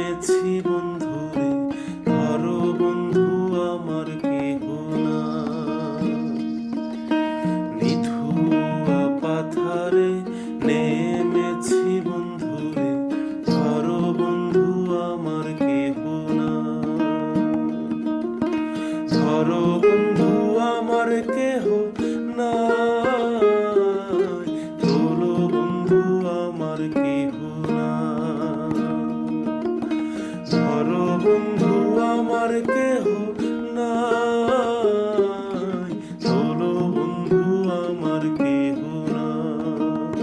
নেমেছি বন্ধুরে, ধরো বন্ধু আমার কেহ না। নিথুয়া পাথারে নেমেছি বন্ধুরে, ধরো বন্ধু আমার কেহ না। ধরো বন্ধু আমার কেহ নাই, তোলো বন্ধু আমার কেহ নাই। ধরো বন্ধু আমার কেহ নাই, তোলো বন্ধু আমার কেহ নাই।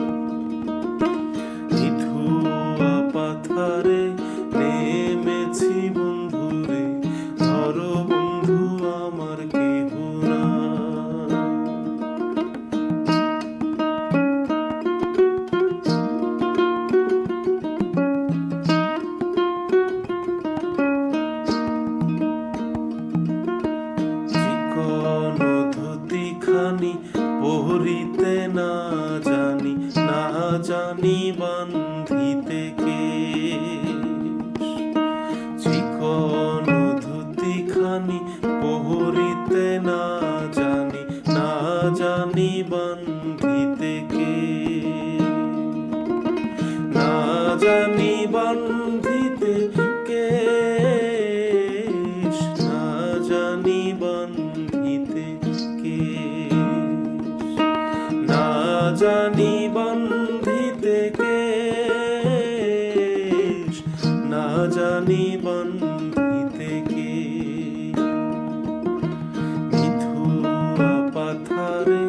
নিথুয়া পাথারে নেমেছি বন্ধুরে, ধরো বন্ধু আমার কেহ নাই। চিকন ধুতিখানি পরিতে না জানি, না জানি বান্ধিতে কেশ। চিকন ধুতিখানি পরিতে না জানি, না জানি বান্ধিতে কেশ। না জানি বান্ধিতে কেশ, না জানি বান্ধিতে কেশ। না জানি বান্ধিতে কেশ, না জানি বান্ধিতে কেশ। নিথুয়া পাথারে